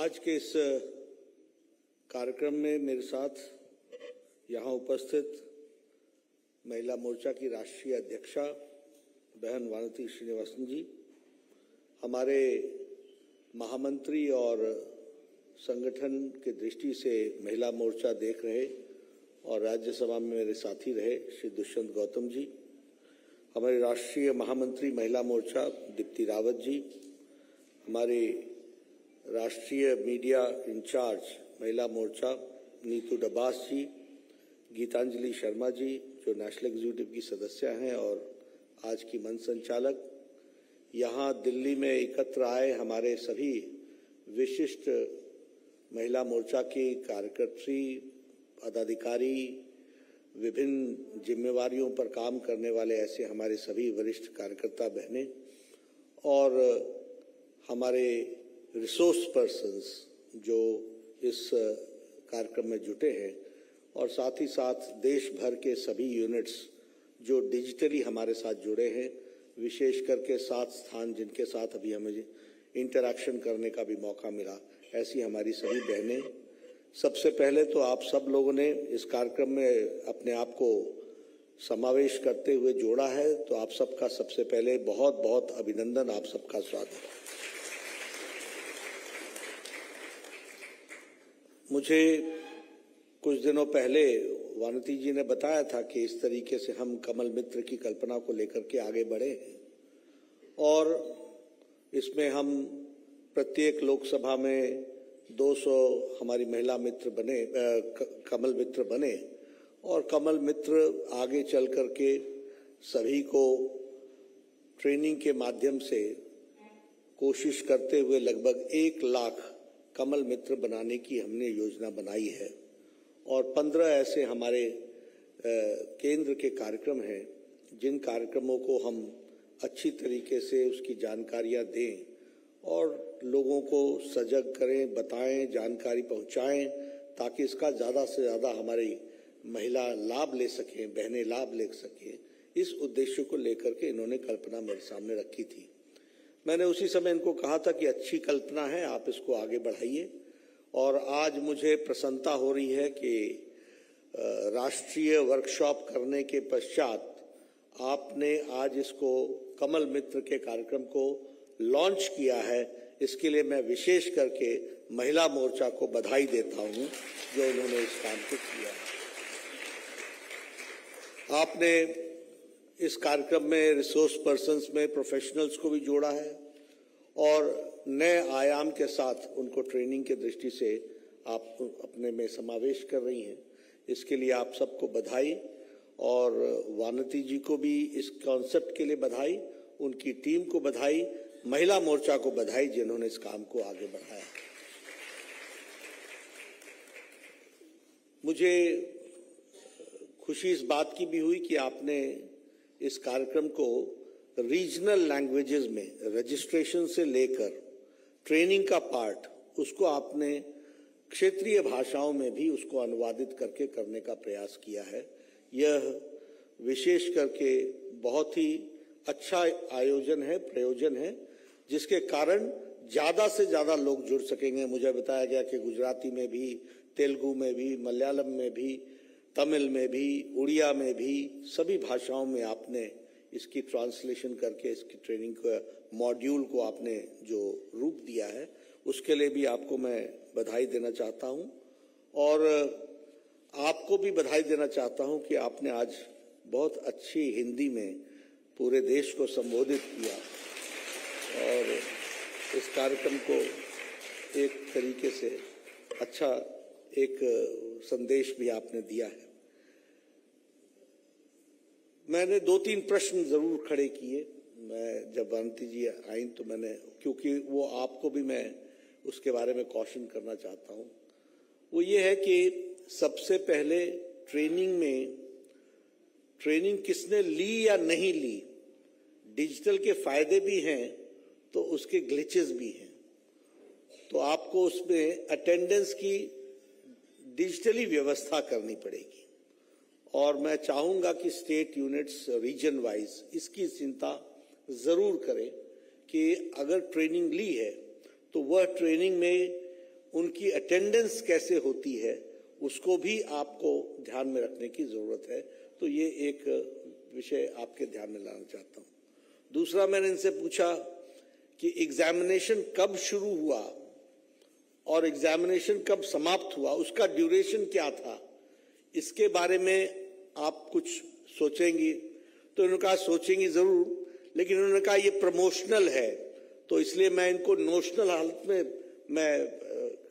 आज के इस कार्यक्रम में मेरे साथ यहाँ उपस्थित महिला मोर्चा की राष्ट्रीय अध्यक्षा बहन वानती श्रीनिवासन जी, हमारे महामंत्री और संगठन के दृष्टि से महिला मोर्चा देख रहे और राज्यसभा में मेरे साथी रहे श्री दुष्यंत गौतम जी, हमारे राष्ट्रीय महामंत्री महिला मोर्चा दीप्ति रावत जी, हमारे राष्ट्रीय मीडिया इंचार्ज महिला मोर्चा नीतू डबास जी, गीतांजलि शर्मा जी जो नेशनल एग्जीक्यूटिव की सदस्य हैं और आज की मंच संचालक, यहाँ दिल्ली में एकत्र आए हमारे सभी विशिष्ट महिला मोर्चा के कार्यकर्त्री, पदाधिकारी, विभिन्न जिम्मेवारियों पर काम करने वाले ऐसे हमारे सभी वरिष्ठ कार्यकर्ता बहनें और हमारे रिसोर्स पर्सन्स जो इस कार्यक्रम में जुटे हैं और साथ ही साथ देश भर के सभी यूनिट्स जो डिजिटली हमारे साथ जुड़े हैं, विशेष करके 7 स्थान जिनके साथ अभी हमें इंटरैक्शन करने का भी मौका मिला, ऐसी हमारी सभी बहनें। सबसे पहले तो आप सब लोगों ने इस कार्यक्रम में अपने आप को समावेश करते हुए जोड़ा है, तो आप सबका सबसे पहले बहुत बहुत अभिनंदन, आप सबका स्वागत। मुझे कुछ दिनों पहले वानती जी ने बताया था कि इस तरीके से हम कमल मित्र की कल्पना को लेकर के आगे बढ़े हैं और इसमें हम प्रत्येक लोकसभा में 200 हमारी महिला मित्र बने, कमल मित्र बने और कमल मित्र आगे चल करके सभी को ट्रेनिंग के माध्यम से कोशिश करते हुए लगभग 1 लाख कमल मित्र बनाने की हमने योजना बनाई है और 15 ऐसे हमारे केंद्र के कार्यक्रम हैं जिन कार्यक्रमों को हम अच्छी तरीके से उसकी जानकारियां दें और लोगों को सजग करें, बताएं, जानकारी पहुंचाएं ताकि इसका ज़्यादा से ज़्यादा हमारी महिला लाभ ले सकें, बहनें लाभ ले सकें। इस उद्देश्य को लेकर के इन्होंने कल्पना मेरे सामने रखी थी। मैंने उसी समय इनको कहा था कि अच्छी कल्पना है, आप इसको आगे बढ़ाइए और आज मुझे प्रसन्नता हो रही है कि राष्ट्रीय वर्कशॉप करने के पश्चात आपने आज इसको कमल मित्र के कार्यक्रम को लॉन्च किया है। इसके लिए मैं विशेष करके महिला मोर्चा को बधाई देता हूं जो उन्होंने इस काम को किया है। आपने इस कार्यक्रम में रिसोर्स पर्सन्स में प्रोफेशनल्स को भी जोड़ा है और नए आयाम के साथ उनको ट्रेनिंग के दृष्टि से आप अपने में समावेश कर रही हैं। इसके लिए आप सबको बधाई और वानती जी को भी इस कॉन्सेप्ट के लिए बधाई, उनकी टीम को बधाई, महिला मोर्चा को बधाई जिन्होंने इस काम को आगे बढ़ाया। मुझे खुशी इस बात की भी हुई कि आपने इस कार्यक्रम को रीजनल लैंग्वेजेस में रजिस्ट्रेशन से लेकर ट्रेनिंग का पार्ट उसको आपने क्षेत्रीय भाषाओं में भी उसको अनुवादित करके करने का प्रयास किया है। यह विशेष करके बहुत ही अच्छा आयोजन है, प्रयोजन है, जिसके कारण ज़्यादा से ज़्यादा लोग जुड़ सकेंगे। मुझे बताया गया कि गुजराती में भी, तेलुगु में भी, मलयालम में भी, तमिल में भी, उड़िया में भी, सभी भाषाओं में आपने इसकी ट्रांसलेशन करके इसकी ट्रेनिंग का मॉड्यूल को आपने जो रूप दिया है उसके लिए भी आपको मैं बधाई देना चाहता हूं और आपको भी बधाई देना चाहता हूं कि आपने आज बहुत अच्छी हिंदी में पूरे देश को संबोधित किया और इस कार्यक्रम को एक तरीके से अच्छा एक संदेश भी आपने दिया है। मैंने 2-3 प्रश्न जरूर खड़े किए। मैं जब वानती जी आई तो मैंने, क्योंकि वो आपको भी मैं उसके बारे में कॉशन करना चाहता हूं, वो ये है कि सबसे पहले ट्रेनिंग किसने ली या नहीं ली, डिजिटल के फायदे भी हैं तो उसके ग्लिचेस भी हैं, तो आपको उसमें अटेंडेंस की डिजिटली व्यवस्था करनी पड़ेगी और मैं चाहूंगा कि स्टेट यूनिट्स रीजन वाइज इसकी चिंता जरूर करें कि अगर ट्रेनिंग ली है तो वह ट्रेनिंग में उनकी अटेंडेंस कैसे होती है, उसको भी आपको ध्यान में रखने की जरूरत है। तो ये एक विषय आपके ध्यान में लाना चाहता हूँ। दूसरा, मैंने इनसे पूछा कि एग्जामिनेशन कब शुरू हुआ और एग्जामिनेशन कब समाप्त हुआ, उसका ड्यूरेशन क्या था, इसके बारे में आप कुछ सोचेंगी। तो इन्होंने कहा सोचेंगी जरूर, लेकिन उन्होंने कहा ये प्रमोशनल है, तो इसलिए मैं इनको नोशनल हालत में मैं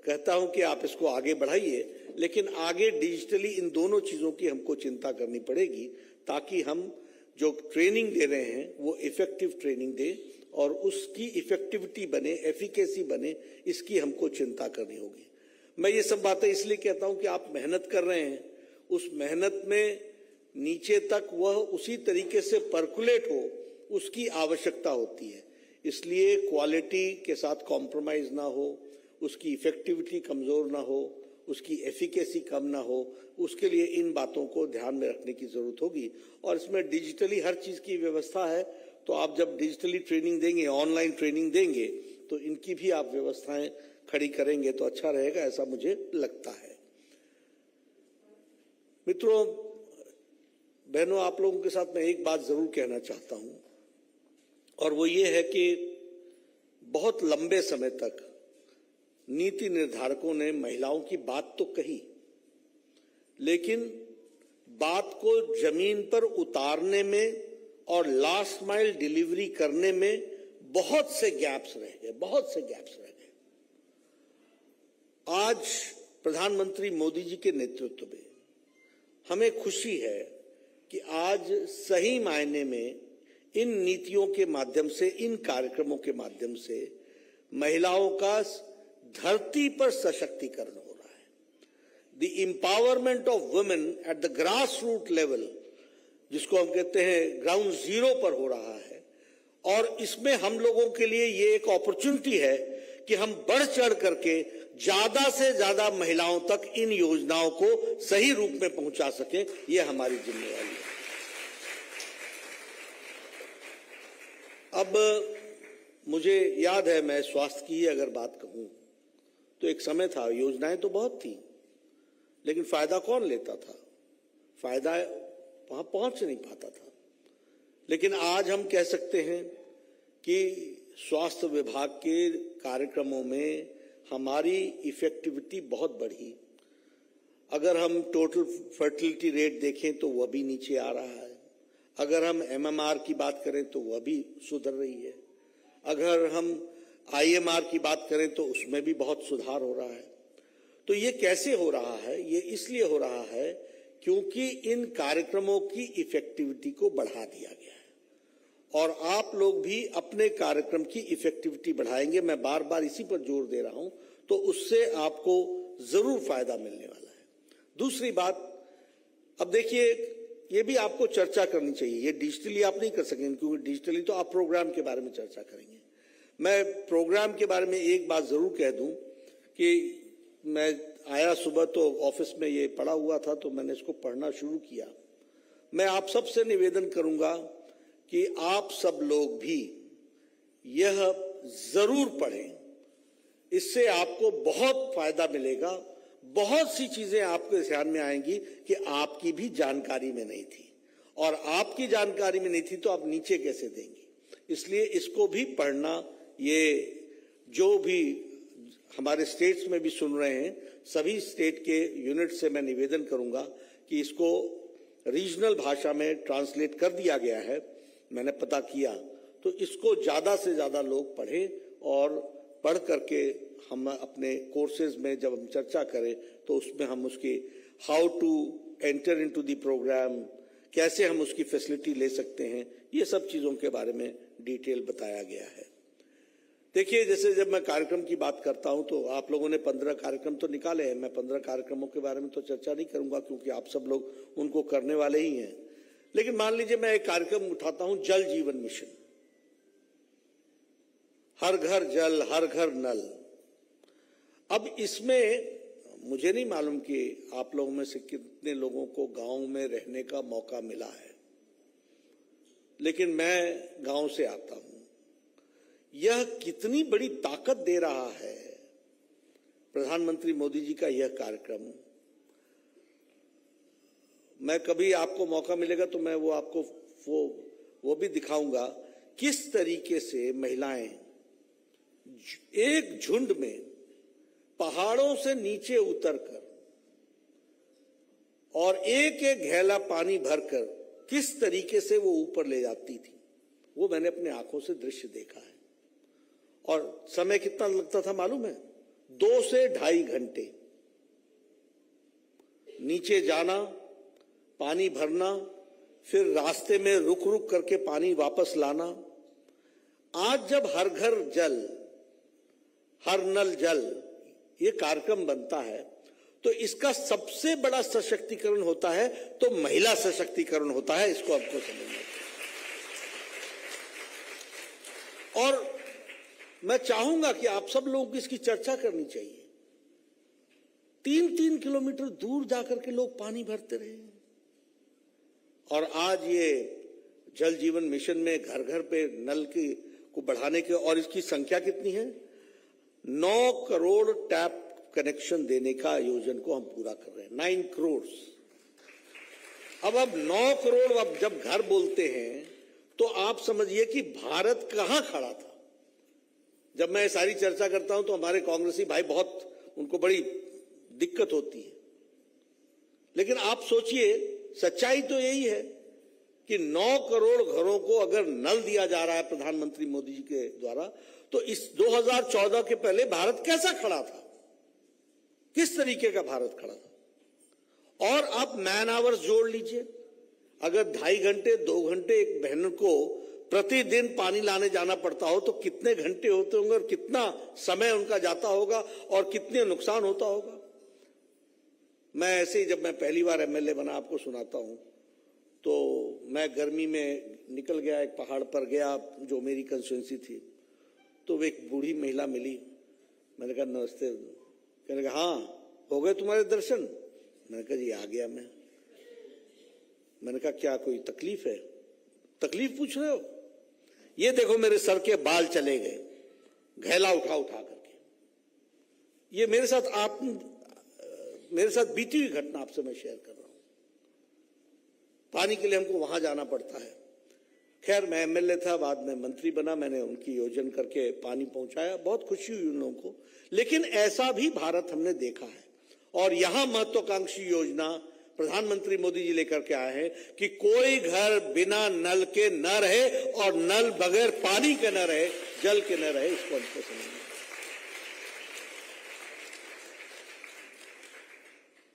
कहता हूं कि आप इसको आगे बढ़ाइए, लेकिन आगे डिजिटली इन दोनों चीजों की हमको चिंता करनी पड़ेगी, ताकि हम जो ट्रेनिंग दे रहे हैं वो इफेक्टिव ट्रेनिंग दे और उसकी इफेक्टिविटी बने, एफिकेसी बने, इसकी हमको चिंता करनी होगी। मैं ये सब बातें इसलिए कहता हूं कि आप मेहनत कर रहे हैं, उस मेहनत में नीचे तक वह उसी तरीके से परकुलेट हो, उसकी आवश्यकता होती है। इसलिए क्वालिटी के साथ कॉम्प्रोमाइज ना हो, उसकी इफेक्टिविटी कमजोर ना हो, उसकी एफिकेसी कम ना हो, उसके लिए इन बातों को ध्यान में रखने की जरूरत होगी। और इसमें डिजिटली हर चीज की व्यवस्था है, तो आप जब डिजिटली ट्रेनिंग देंगे, ऑनलाइन ट्रेनिंग देंगे, तो इनकी भी आप व्यवस्थाएं खड़ी करेंगे तो अच्छा रहेगा, ऐसा मुझे लगता है। मित्रों, बहनों, आप लोगों के साथ मैं एक बात जरूर कहना चाहता हूं, और वो ये है कि बहुत लंबे समय तक नीति निर्धारकों ने महिलाओं की बात तो कही, लेकिन बात को जमीन पर उतारने में और लास्ट माइल डिलीवरी करने में बहुत से गैप्स रह गए। आज प्रधानमंत्री मोदी जी के नेतृत्व में हमें खुशी है कि आज सही मायने में इन नीतियों के माध्यम से, इन कार्यक्रमों के माध्यम से महिलाओं का धरती पर सशक्तिकरण हो रहा है। The empowerment of women at the grass root level, जिसको हम कहते हैं ग्राउंड जीरो पर हो रहा है, और इसमें हम लोगों के लिए ये एक अपॉर्चुनिटी है कि हम बढ़ चढ़ करके ज्यादा से ज्यादा महिलाओं तक इन योजनाओं को सही रूप में पहुंचा सकें, ये हमारी जिम्मेदारी है। अब मुझे याद है, मैं स्वास्थ्य की अगर बात कहूं तो एक समय था, योजनाएं तो बहुत थी, लेकिन फायदा कौन लेता था? फायदा वहां पहुंच नहीं पाता था। लेकिन आज हम कह सकते हैं कि स्वास्थ्य विभाग के कार्यक्रमों में हमारी इफेक्टिविटी बहुत बढ़ी। अगर हम टोटल फर्टिलिटी रेट देखें तो वह भी नीचे आ रहा है। अगर हम एमएमआर की बात करें तो वह भी सुधर रही है। अगर हम आईएमआर की बात करें तो उसमें भी बहुत सुधार हो रहा है। तो ये कैसे हो रहा है? ये इसलिए हो रहा है क्योंकि इन कार्यक्रमों की इफेक्टिविटी को बढ़ा दिया गया है, और आप लोग भी अपने कार्यक्रम की इफेक्टिविटी बढ़ाएंगे, मैं बार बार इसी पर जोर दे रहा हूं, तो उससे आपको जरूर फायदा मिलने वाला है। दूसरी बात, अब देखिए, ये भी आपको चर्चा करनी चाहिए। ये डिजिटली आप नहीं कर सकेंगे, क्योंकि डिजिटली तो आप प्रोग्राम के बारे में चर्चा करेंगे। मैं प्रोग्राम के बारे में एक बात जरूर कह दूं कि मैं आया सुबह तो ऑफिस में ये पढ़ा हुआ था, तो मैंने इसको पढ़ना शुरू किया। मैं आप सबसे निवेदन करूंगा कि आप सब लोग भी यह जरूर पढ़ें, इससे आपको बहुत फायदा मिलेगा। बहुत सी चीजें आपके ध्यान में आएंगी कि आपकी भी जानकारी में नहीं थी, और आपकी जानकारी में नहीं थी तो आप नीचे कैसे देंगे। इसलिए इसको भी पढ़ना, ये जो भी हमारे स्टेट्स में भी सुन रहे हैं, सभी स्टेट के यूनिट से मैं निवेदन करूंगा कि इसको रीजनल भाषा में ट्रांसलेट कर दिया गया है, मैंने पता किया, तो इसको ज्यादा से ज्यादा लोग पढ़ें, और पढ़ करके हम अपने कोर्सेज में जब हम चर्चा करें तो उसमें हम उसकी how to enter into the program, कैसे हम उसकी फैसिलिटी ले सकते हैं, ये सब चीजों के बारे में डिटेल बताया गया है। देखिए, जैसे जब मैं कार्यक्रम की बात करता हूं तो आप लोगों ने 15 कार्यक्रम तो निकाले हैं। मैं 15 कार्यक्रमों के बारे में तो चर्चा नहीं करूंगा, क्योंकि आप सब लोग उनको करने वाले ही हैं। लेकिन मान लीजिए मैं एक कार्यक्रम उठाता हूं, जल जीवन मिशन, हर घर जल हर घर नल। अब इसमें मुझे नहीं मालूम कि आप लोगों में से कितने लोगों को गांव में रहने का मौका मिला है, लेकिन मैं गांव से आता हूं। यह कितनी बड़ी ताकत दे रहा है प्रधानमंत्री मोदी जी का यह कार्यक्रम, मैं कभी आपको मौका मिलेगा तो मैं वो आपको वो भी दिखाऊंगा किस तरीके से महिलाएं एक झुंड में पहाड़ों से नीचे उतरकर और एक एक घेला पानी भरकर किस तरीके से वो ऊपर ले जाती थी, वो मैंने अपने आंखों से दृश्य देखा है। और समय कितना लगता था मालूम है? 2 से 2.5 घंटे नीचे जाना, पानी भरना, फिर रास्ते में रुक रुक करके पानी वापस लाना। आज जब हर घर जल, हर नल जल ये कार्यक्रम बनता है तो इसका सबसे बड़ा सशक्तिकरण होता है तो महिला सशक्तिकरण होता है। इसको आपको समझना चाहिए और मैं चाहूंगा कि आप सब लोगों को इसकी चर्चा करनी चाहिए। 3-3 किलोमीटर दूर जाकर के लोग पानी भरते रहे और आज ये जल जीवन मिशन में घर घर पे नल को बढ़ाने के, और इसकी संख्या कितनी है? 9 करोड़ टैप कनेक्शन देने का आयोजन को हम पूरा कर रहे हैं। 9 करोड़। अब 9 करोड़ अब जब घर बोलते हैं तो आप समझिए कि भारत कहां खड़ा था। जब मैं सारी चर्चा करता हूं तो हमारे कांग्रेसी भाई बहुत, उनको बड़ी दिक्कत होती है, लेकिन आप सोचिए सच्चाई तो यही है कि 9 करोड़ घरों को अगर नल दिया जा रहा है प्रधानमंत्री मोदी जी के द्वारा, तो इस 2014 के पहले भारत कैसा खड़ा था, किस तरीके का भारत खड़ा था। और आप मैन आवर्स जोड़ लीजिए, अगर 2.5 घंटे 2 घंटे एक बहन को प्रतिदिन पानी लाने जाना पड़ता हो तो कितने घंटे होते होंगे और कितना समय उनका जाता होगा और कितने नुकसान होता होगा। मैं ऐसे ही जब मैं पहली बार एमएलए बना आपको सुनाता हूं, तो मैं गर्मी में निकल गया, एक पहाड़ पर गया जो मेरी कंस्टिट्यूंसी थी, तो एक बूढ़ी महिला मिली। मैंने कहा नमस्ते। कहने लगा हाँ हो गए तुम्हारे दर्शन? मैंने कहा जी आ गया मैं। मैंने कहा क्या कोई तकलीफ है? तकलीफ पूछ रहे हो? ये देखो मेरे सर के बाल चले गए घेला उठा उठा करके। ये मेरे साथ बीती हुई घटना आपसे मैं शेयर कर रहा हूं। पानी के लिए हमको वहां जाना पड़ता है। खैर मैं एमएलए था, बाद में मंत्री बना, मैंने उनकी योजना करके पानी पहुंचाया, बहुत खुशी हुई उन लोगों को। लेकिन ऐसा भी भारत हमने देखा है और यहां महत्वाकांक्षी योजना प्रधानमंत्री मोदी जी लेकर के आए हैं कि कोई घर बिना नल के न रहे और नल बगैर पानी के न रहे, जल के न रहे। इसको हमको समझना।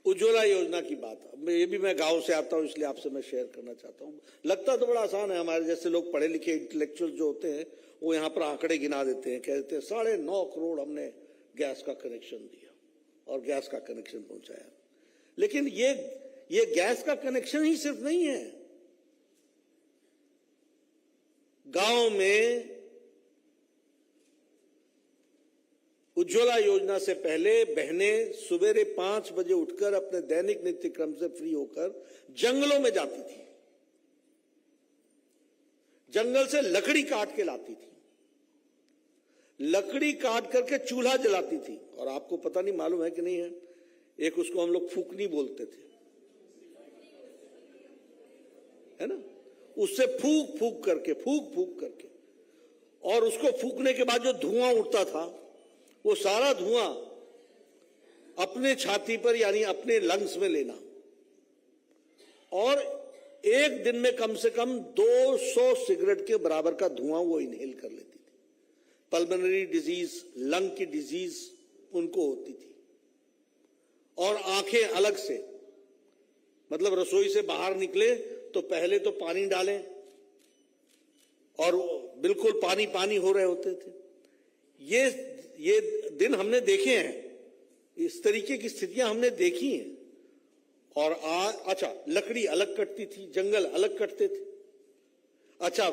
उज्ज्वला योजना की बात, ये भी मैं गांव से आता हूं इसलिए आपसे मैं शेयर करना चाहता हूं। लगता तो बड़ा आसान है, हमारे जैसे लोग पढ़े लिखे इंटेलेक्चुअल जो होते हैं वो यहां पर आंकड़े गिना देते हैं, कहते हैं 9.5 करोड़ हमने गैस का कनेक्शन दिया और गैस का कनेक्शन पहुंचाया। लेकिन ये गैस का कनेक्शन ही सिर्फ नहीं है। गांव में उज्ज्वला योजना से पहले बहनें सुबेरे 5 बजे उठकर अपने दैनिक नित्य क्रम से फ्री होकर जंगलों में जाती थी, जंगल से लकड़ी काट के लाती थी, लकड़ी काट करके चूल्हा जलाती थी। और आपको पता नहीं मालूम है कि नहीं है, एक उसको हम लोग फूकनी बोलते थे, है ना, उससे फूक फूक करके और उसको फूकने के बाद जो धुआं उठता था वो सारा धुआं अपने छाती पर यानी अपने लंग्स में लेना और एक दिन में कम से कम 200 सिगरेट के बराबर का धुआं वो इनहेल कर लेती थी। पल्मोनरी डिजीज, लंग की डिजीज उनको होती थी। और आंखें अलग से, मतलब रसोई से बाहर निकले तो पहले तो पानी डालें और बिल्कुल पानी पानी हो रहे होते थे। ये दिन हमने देखे हैं, इस तरीके की स्थितियां हमने देखी हैं। और अच्छा, लकड़ी अलग कटती थी, जंगल अलग कटते थे। अच्छा,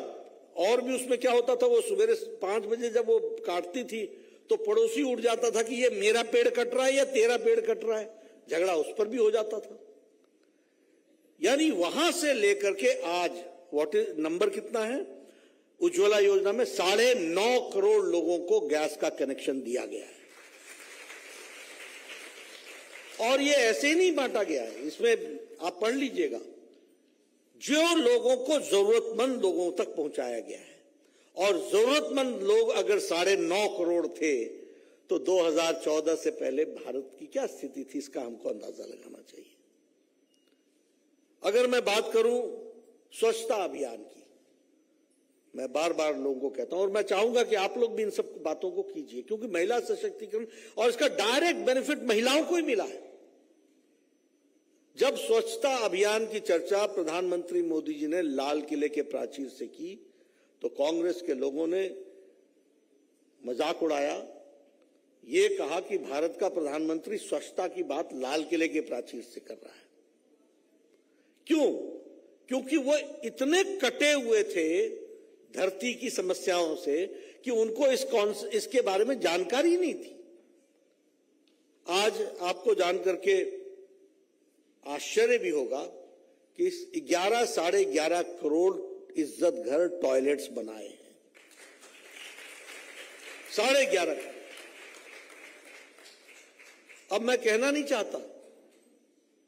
और भी उसमें क्या होता था, वो सुबह 5 बजे जब वो काटती थी तो पड़ोसी उठ जाता था कि ये मेरा पेड़ कट रहा है या तेरा पेड़ कट रहा है, झगड़ा उस पर भी हो जाता था। यानी वहां से लेकर के आज नंबर कितना है, उज्ज्वला योजना में 9.5 करोड़ लोगों को गैस का कनेक्शन दिया गया है। और ये ऐसे नहीं बांटा गया है, इसमें आप पढ़ लीजिएगा, जो लोगों को जरूरतमंद लोगों तक पहुंचाया गया है। और जरूरतमंद लोग अगर 9.5 करोड़ थे तो 2014 से पहले भारत की क्या स्थिति थी, इसका हमको अंदाजा लगाना चाहिए। अगर मैं बात करूं स्वच्छता अभियान की, मैं बार बार लोगों को कहता हूं और मैं चाहूंगा कि आप लोग भी इन सब बातों को कीजिए, क्योंकि महिला सशक्तिकरण और इसका डायरेक्ट बेनिफिट महिलाओं को ही मिला है। जब स्वच्छता अभियान की चर्चा प्रधानमंत्री मोदी जी ने लाल किले के प्राचीर से की तो कांग्रेस के लोगों ने मजाक उड़ाया, ये कहा कि भारत का प्रधानमंत्री स्वच्छता की बात लाल किले के प्राचीर से कर रहा है। क्यों? क्योंकि वो इतने कटे हुए थे धरती की समस्याओं से कि उनको इसके बारे में जानकारी नहीं थी। आज आपको जानकर के आश्चर्य भी होगा कि 11 साढ़े 11 करोड़ इज्जत घर टॉयलेट्स बनाए हैं, 11.5 करोड़। अब मैं कहना नहीं चाहता,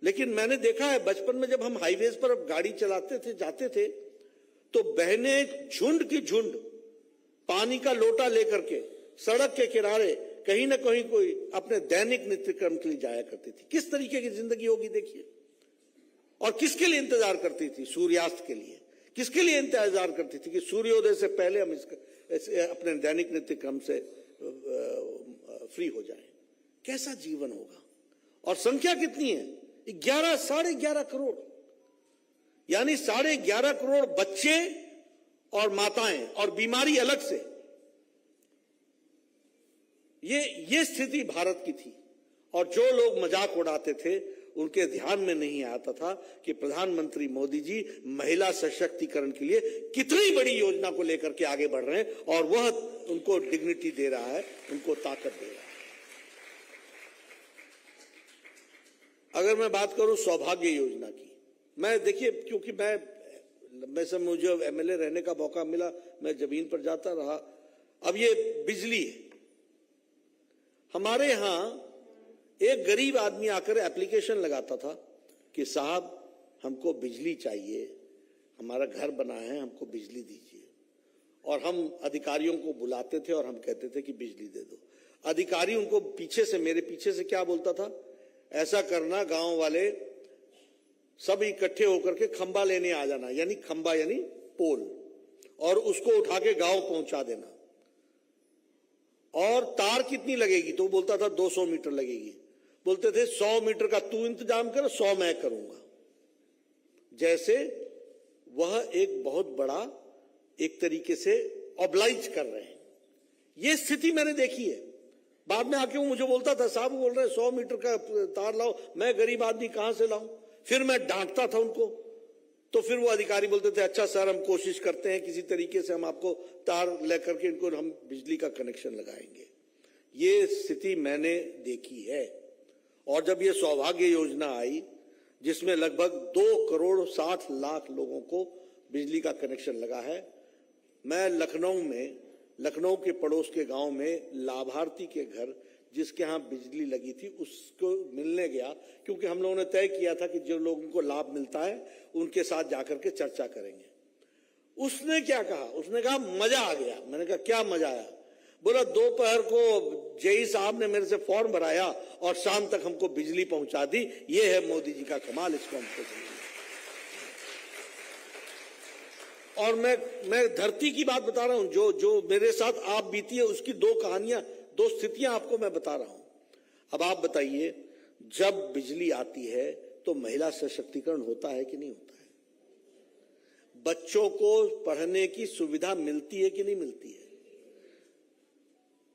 लेकिन मैंने देखा है बचपन में जब हम हाईवेज पर गाड़ी चलाते थे, जाते थे, तो बहनें झुंड की झुंड पानी का लोटा लेकर के सड़क के किनारे कहीं ना कहीं कोई अपने दैनिक नित्यक्रम के लिए जाया करती थी। किस तरीके की जिंदगी होगी देखिए। और किसके लिए इंतजार करती थी? सूर्यास्त के लिए। किसके लिए इंतजार करती थी? कि सूर्योदय से पहले हम अपने दैनिक नित्यक्रम से फ्री हो जाएं। कैसा जीवन होगा? और संख्या कितनी है? 11 साढ़े 11 करोड़, यानी 11.5 करोड़ बच्चे और माताएं और बीमारी अलग से। ये स्थिति भारत की थी। और जो लोग मजाक उड़ाते थे उनके ध्यान में नहीं आता था कि प्रधानमंत्री मोदी जी महिला सशक्तिकरण के लिए कितनी बड़ी योजना को लेकर के आगे बढ़ रहे हैं और वह उनको डिग्निटी दे रहा है, उनको ताकत दे रहा है। अगर मैं बात करूं सौभाग्य योजना की, मैं देखिए, क्योंकि मैं सब मुझे एमएलए रहने का मौका मिला, मैं जमीन पर जाता रहा। अब ये बिजली है, हमारे यहां एक गरीब आदमी आकर एप्लीकेशन लगाता था कि साहब हमको बिजली चाहिए, हमारा घर बना है, हमको बिजली दीजिए। और हम अधिकारियों को बुलाते थे और हम कहते थे कि बिजली दे दो। अधिकारी उनको मेरे पीछे से क्या बोलता था? ऐसा करना, गांव वाले सब इकट्ठे होकर के खंबा लेने आ जाना, यानी खंबा यानी पोल, और उसको उठा के गांव पहुंचा देना। और तार कितनी लगेगी? तो बोलता था 200 मीटर लगेगी। बोलते थे 100 मीटर का तू इंतजाम कर, 100 मैं करूंगा। जैसे वह एक बहुत बड़ा एक तरीके से ऑब्लाइज कर रहे हैं। यह स्थिति मैंने देखी है। बाद में आके वो मुझे बोलता था, साहब बोल रहे 100 मीटर का तार लाओ, मैं गरीब आदमी कहां से लाऊं? फिर मैं डांटता था उनको, तो फिर वो अधिकारी बोलते थे, अच्छा सर हम कोशिश करते हैं, किसी तरीके से हम आपको तार लेकर के इनको हम बिजली का कनेक्शन लगाएंगे। ये स्थिति मैंने देखी है। और जब ये सौभाग्य योजना आई, जिसमें लगभग 2 करोड़ 60 लाख लोगों को बिजली का कनेक्शन लगा है, मैं लखनऊ के पड़ोस के गांव में लाभार्थी के घर जिसके यहां बिजली लगी थी उसको मिलने गया, क्योंकि हम लोगों ने तय किया था कि जो लोगों को लाभ मिलता है उनके साथ जाकर के चर्चा करेंगे। उसने क्या कहा? उसने कहा मजा आ गया। मैंने कहा क्या मजा आया? बोला दोपहर को जेई साहब ने मेरे से फॉर्म भराया और शाम तक हमको बिजली पहुंचा दी। ये है मोदी जी का कमाल, इसको हमको समझिए। और मैं धरती की बात बता रहा हूं, जो मेरे साथ आप बीती है उसकी 2 स्थितियां आपको मैं बता रहा हूं। अब आप बताइए, जब बिजली आती है तो महिला सशक्तिकरण होता है कि नहीं होता है? बच्चों को पढ़ने की सुविधा मिलती है कि नहीं मिलती है?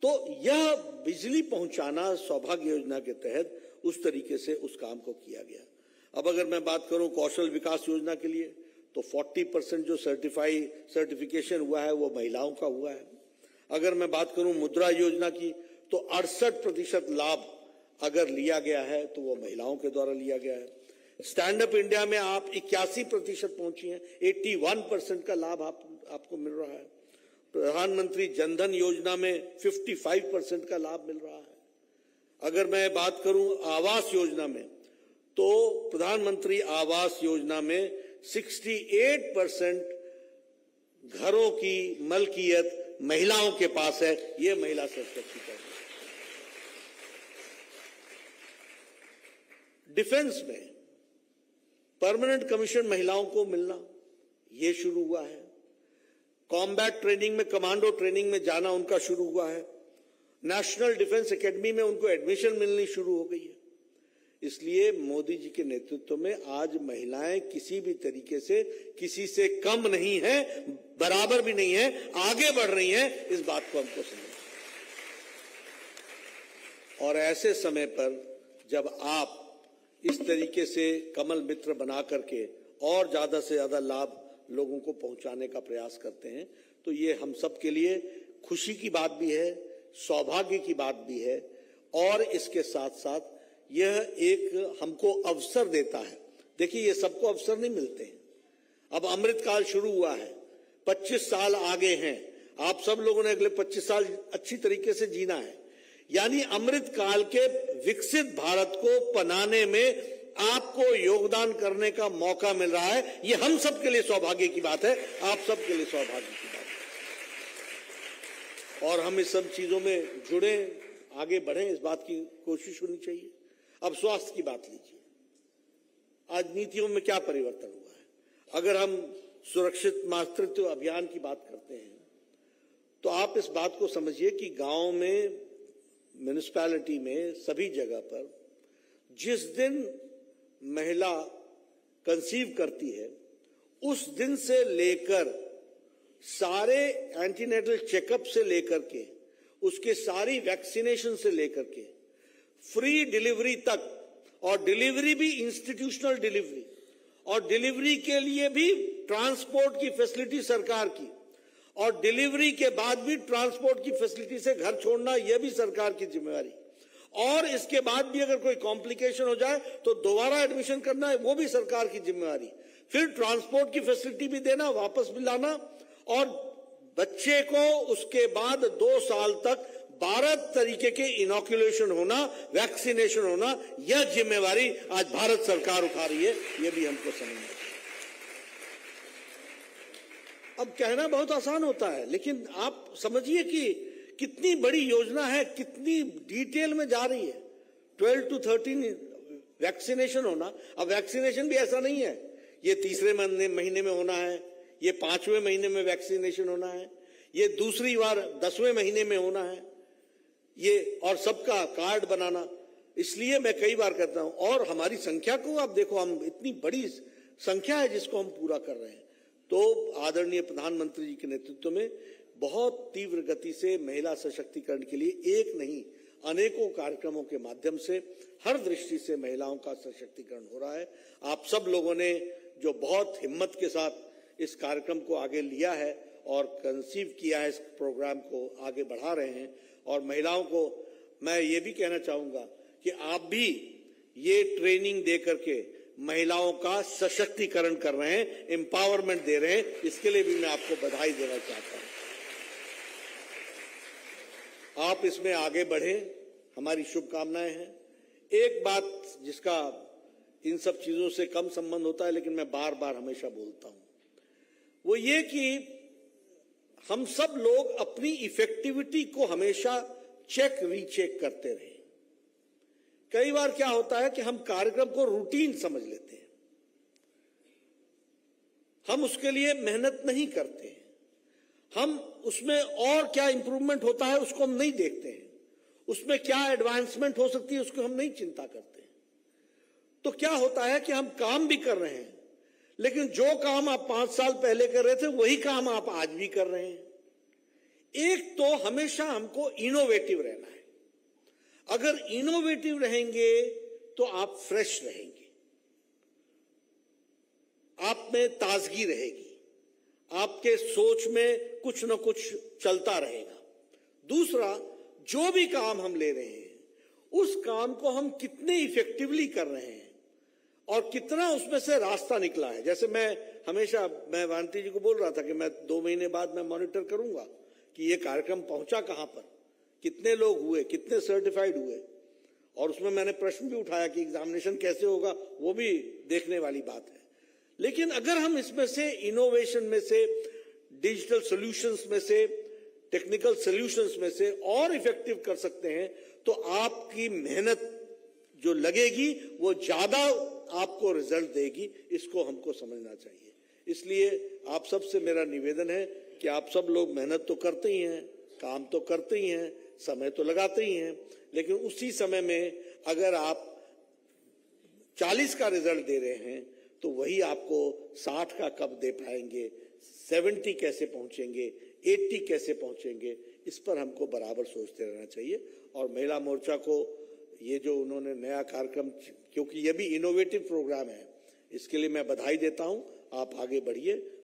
तो यह बिजली पहुंचाना सौभाग्य योजना के तहत उस तरीके से उस काम को किया गया। अब अगर मैं बात करूं कौशल विकास योजना के लिए, तो 40% जो सर्टिफिकेशन हुआ है वो महिलाओं का हुआ है। अगर मैं बात करूं मुद्रा योजना की, तो 68% लाभ अगर लिया गया है तो वो महिलाओं के द्वारा लिया गया है। स्टैंड अप इंडिया में आप 81% पहुंची हैं, 81% का लाभ आपको मिल रहा है। प्रधानमंत्री जनधन योजना में 55% का लाभ मिल रहा है। अगर मैं बात करूं आवास योजना में, तो प्रधानमंत्री आवास योजना में 68% घरों की मलकियत महिलाओं के पास है। ये महिला सशक्तिकरण। डिफेंस में परमानेंट कमीशन महिलाओं को मिलना ये शुरू हुआ है। कॉम्बैट ट्रेनिंग में, कमांडो ट्रेनिंग में जाना उनका शुरू हुआ है। नेशनल डिफेंस एकेडमी में उनको एडमिशन मिलनी शुरू हो गई है। इसलिए मोदी जी के नेतृत्व में आज महिलाएं किसी भी तरीके से किसी से कम नहीं है, बराबर भी नहीं है, आगे बढ़ रही हैं। इस बात को हमको समझना। और ऐसे समय पर जब आप इस तरीके से कमल मित्र बना करके और ज्यादा से ज्यादा लाभ लोगों को पहुंचाने का प्रयास करते हैं, तो ये हम सब के लिए खुशी की बात भी है, सौभाग्य की बात भी है, और इसके साथ साथ यह एक हमको अवसर देता है। देखिए, ये सबको अवसर नहीं मिलते हैं। अब अमृतकाल शुरू हुआ है, 25 साल आगे हैं। आप सब लोगों ने अगले 25 साल अच्छी तरीके से जीना है। यानी अमृतकाल के विकसित भारत को बनाने में आपको योगदान करने का मौका मिल रहा है। ये हम सब के लिए सौभाग्य की बात है, आप सब के लिए सौभाग्य की बात है। और हम इस सब चीजों में जुड़े, आगे बढ़ें, इस बात की कोशिश होनी चाहिए। अब स्वास्थ्य की बात लीजिए। आज नीतियों में क्या परिवर्तन हुआ है? अगर हम सुरक्षित मातृत्व अभियान की बात करते हैं, तो आप इस बात को समझिए कि गांव में, म्युनिसिपैलिटी में, सभी जगह पर जिस दिन महिला कंसीव करती है, उस दिन से लेकर सारे एंटीनेटल चेकअप से लेकर के, उसके सारी वैक्सीनेशन से लेकर के, फ्री डिलीवरी तक, और डिलीवरी भी इंस्टीट्यूशनल डिलीवरी, और डिलीवरी के लिए भी ट्रांसपोर्ट की फैसिलिटी सरकार की, और डिलीवरी के बाद भी ट्रांसपोर्ट की फैसिलिटी से घर छोड़ना, यह भी सरकार की जिम्मेवारी, और इसके बाद भी अगर कोई कॉम्प्लिकेशन हो जाए तो दोबारा एडमिशन करना है, वो भी सरकार की जिम्मेवारी। फिर ट्रांसपोर्ट की फैसिलिटी भी देना, वापस भी लाना, और बच्चे को उसके बाद 2 साल तक 12 तरीके के इनॉक्यूलेशन होना, वैक्सीनेशन होना, यह जिम्मेवारी आज भारत सरकार उठा रही है। यह भी हमको समझना है। अब कहना बहुत आसान होता है, लेकिन आप समझिए कि कितनी बड़ी योजना है, कितनी डिटेल में जा रही है। 12 to 13 वैक्सीनेशन होना। अब वैक्सीनेशन भी ऐसा नहीं है ये तीसरे महीने में होना है, ये 5वें महीने में वैक्सीनेशन होना है, ये दूसरी बार 10वें महीने में होना है, ये, और सबका कार्ड बनाना। इसलिए मैं कई बार कहता हूं, और हमारी संख्या को आप देखो, हम इतनी बड़ी संख्या है जिसको हम पूरा कर रहे हैं। तो आदरणीय प्रधानमंत्री जी के नेतृत्व में बहुत तीव्र गति से महिला सशक्तिकरण के लिए एक नहीं, अनेकों कार्यक्रमों के माध्यम से हर दृष्टि से महिलाओं का सशक्तिकरण हो रहा है। आप सब लोगों ने जो बहुत हिम्मत के साथ इस कार्यक्रम को आगे लिया है और कंसीव किया है, इस प्रोग्राम को आगे बढ़ा रहे हैं। और महिलाओं को मैं ये भी कहना चाहूंगा कि आप भी ये ट्रेनिंग दे करके महिलाओं का सशक्तिकरण कर रहे हैं, एम्पावरमेंट दे रहे हैं। इसके लिए भी मैं आपको बधाई देना चाहता हूं। आप इसमें आगे बढ़ें, हमारी शुभकामनाएं हैं। एक बात जिसका इन सब चीजों से कम संबंध होता है, लेकिन मैं बार बार हमेशा बोलता हूं, वो ये कि हम सब लोग अपनी इफेक्टिविटी को हमेशा चेक रीचेक करते रहे। कई बार क्या होता है कि हम कार्यक्रम को रूटीन समझ लेते हैं, हम उसके लिए मेहनत नहीं करते हैं, हम उसमें और क्या इंप्रूवमेंट होता है उसको हम नहीं देखते हैं, उसमें क्या एडवांसमेंट हो सकती है उसको हम नहीं चिंता करते हैं। तो क्या होता है कि हम काम भी कर रहे हैं, लेकिन जो काम आप 5 साल पहले कर रहे थे वही काम आप आज भी कर रहे हैं। एक तो हमेशा हमको इनोवेटिव रहना है। अगर इनोवेटिव रहेंगे तो आप फ्रेश रहेंगे, आप में ताजगी रहेगी, आपके सोच में कुछ न कुछ चलता रहेगा। दूसरा, जो भी काम हम ले रहे हैं उस काम को हम कितने इफेक्टिवली कर रहे हैं और कितना उसमें से रास्ता निकला है। जैसे मैं वानती जी को बोल रहा था कि मैं 2 महीने बाद मैं मॉनिटर करूंगा कि ये कार्यक्रम पहुंचा कहां पर, कितने लोग हुए, कितने सर्टिफाइड हुए। और उसमें मैंने प्रश्न भी उठाया कि एग्जामिनेशन कैसे होगा, वो भी देखने वाली बात है। लेकिन अगर हम इसमें से इनोवेशन में से, डिजिटल सॉल्यूशंस में से, टेक्निकल सॉल्यूशंस में से और इफेक्टिव कर सकते हैं तो आपकी मेहनत जो लगेगी वो ज्यादा आपको रिजल्ट देगी। इसको हमको समझना चाहिए। इसलिए आप सबसे मेरा निवेदन है कि आप सब लोग मेहनत तो करते ही हैं, काम तो करते ही हैं, समय तो लगाते ही हैं, लेकिन उसी समय में अगर आप 40 का रिजल्ट दे रहे हैं तो वही आपको 60 का कब दे पाएंगे, 70 कैसे पहुंचेंगे, 80 कैसे पहुंचेंगे, इस पर हमको बराबर सोचते रहना चाहिए। और महिला मोर्चा को ये जो उन्होंने नया कार्यक्रम, क्योंकि ये भी इनोवेटिव प्रोग्राम है, इसके लिए मैं बधाई देता हूं। आप आगे बढ़िए।